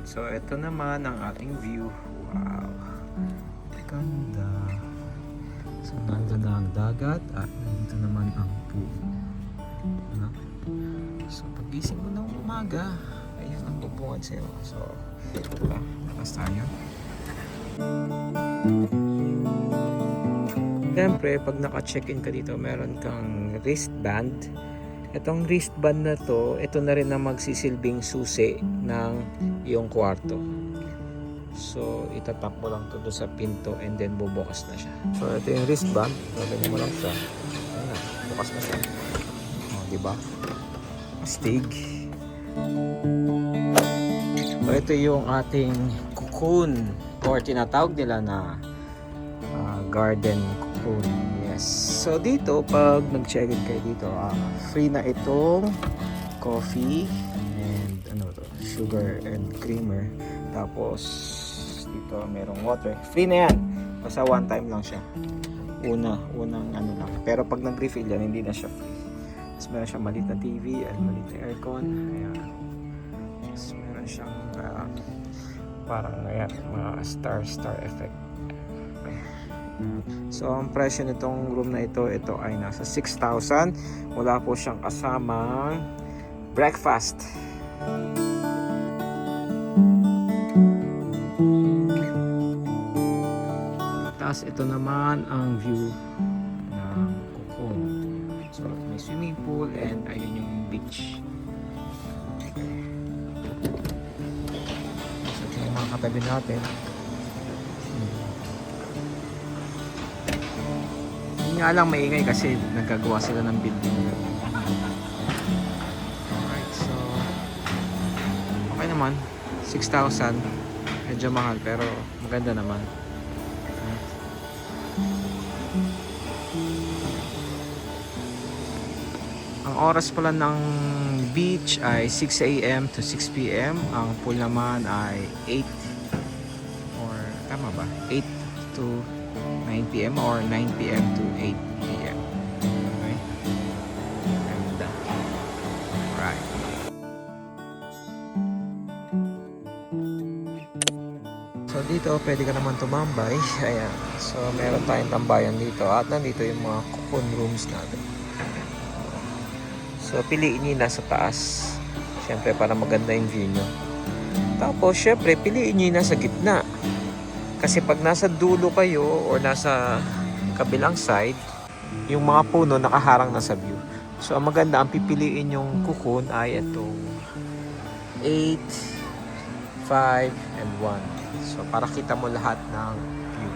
So ito naman ang ating view. Wow, ganda. So nandun na ang dagat at nandito naman ang pool. Ano? So pagising mo ng umaga, ayan ang bubungad sa'yo. So diba, lakas tayo. Siyempre, pag naka-check-in ka dito, meron kang wristband. Itong wristband na to, ito na rin na magsisilbing susi ng iyong kwarto. So, itatak mo lang to doon sa pinto and then bubukas na siya. So, ito yung wristband. Gagawin mo lang siya. Ayan na, bukas na siya. O, diba? Astig. So, ito yung ating cocoon or tinatawag nila na garden cocoon. Yes. So dito pag nag-check-in kayo dito, free na itong coffee and sugar and creamer. Tapos dito merong water. Free na yan. Basta one time lang siya. Unang lang. Pero pag nag-refill yan, hindi na siya free. Tapos meron siyang maliit na TV at maliit na aircon. Ayan. Tapos meron siyang parang mga star effect. So ang presyo nitong room na ito ay nasa 6,000. Wala po siyang kasamang breakfast. Tapos ito naman ang view ng Cocoon. So may swimming pool and ayun yung beach. So ito yung mga katabi natin. Nga lang maingay kasi nagkagawa sila ng building. Alright, so okay naman, 6,000 medyo mahal pero maganda naman. Ang oras pala ng beach ay 6 AM to 6 PM. Ang pool naman ay 8 or tama ba? 8 to 9 PM or 9 PM to 8 PM. Okay? Ganda. Alright. So dito pwede ka naman tumambay. Ayan. So meron tayong tambayan dito at nandito yung mga cocoon rooms natin. So piliin nyo yung nasa taas. Siyempre para maganda yung view nyo. Tapos syempre piliin nyo yung nasa gitna. Kasi pag nasa dulo kayo or nasa kabilang side, yung mga puno nakaharang na sa view. So ang maganda, ang pipiliin yung cocoon ay itong 8, 5, and 1. So para kita mo lahat ng view.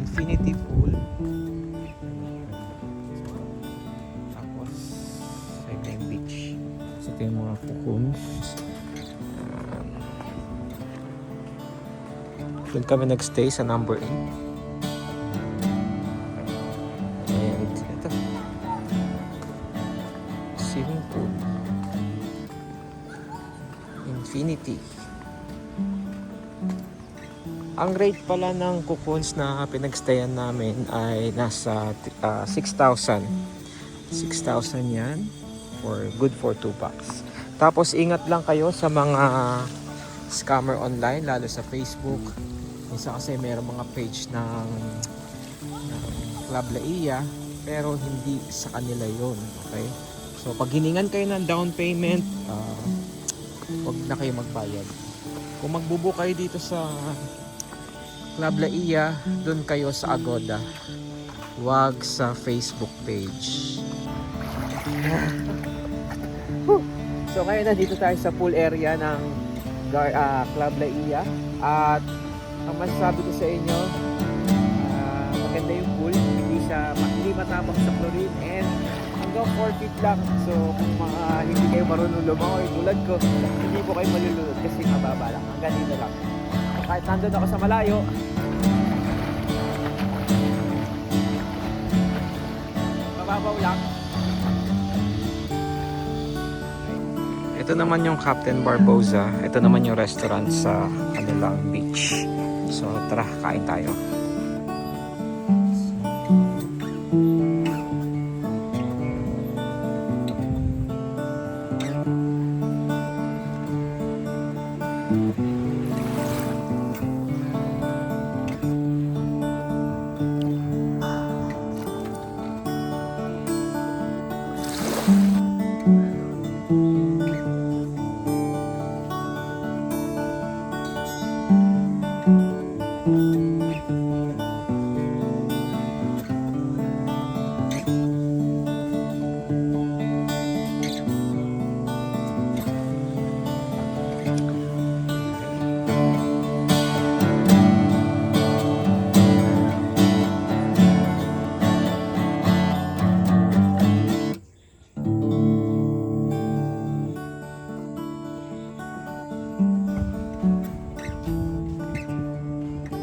Infinity pool. Tapos ito yung beach. So ito yung mga cocoons. Doon kami nagstay sa number 8. And ito swimming pool. Infinity. Ang rate pala ng cocoons na pinagstayan namin ay nasa 6,000. 6,000 yan. Good for 2 packs. Tapos ingat lang kayo sa mga scammer online, lalo sa Facebook. Isa kasi mayroong mga page ng Club Laia, pero hindi sa kanila yon. Okay? So pag hiningan kayo ng down payment, huwag na kayo magbayad. Kung magbubo kayo dito sa Club Laia, doon kayo sa Agoda. Huwag sa Facebook page. So ngayon na dito tayo sa pool area ng Club Laia. At ang masasabi ko sa inyo, maganda yung pool. Hindi matapang sa chlorine and hanggang 4 feet lang. So kung hindi kayo marunong lumangoy tulad ko, hindi po kayo malulunod kasi mababa lang. Hanggang dito lang. Kahit nandun ako sa malayo, Sabaw lang. Ito naman yung Captain Barboza. Ito naman yung restaurant sa kanilang beach. So tara, kain tayo.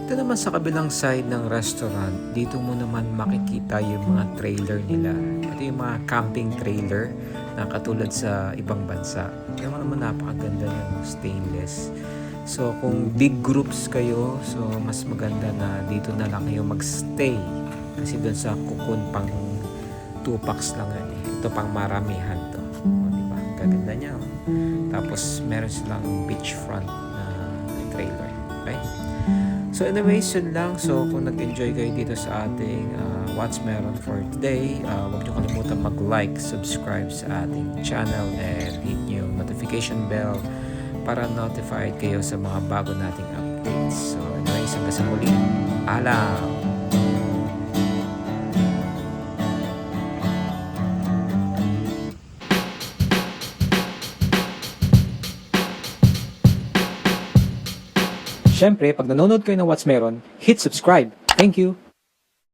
Ito naman sa kabilang side ng restaurant, dito mo naman makikita yung mga trailer nila. Ito yung mga camping trailer na katulad sa ibang bansa. Yung naman napakaganda yan, stainless. So kung big groups kayo, so mas maganda na dito na lang kayo magstay. Kasi doon sa Cocoon pang 2 packs lang yan eh. Ito pang maramihan to. O, diba? Ang gaganda niya. Oh. Tapos meron silang beachfront na trailer. Okay? So anyways, yun lang. So kung nag-enjoy kayo dito sa ating What's Meron for today, huwag niyo kalimutan mag-like, subscribe sa ating channel, and hit yung notification bell para notified kayo sa mga bago nating updates. So anyways, hanggang sa muli. Alam! Siyempre, pag nanonood kayo ng What's Meron, hit subscribe. Thank you!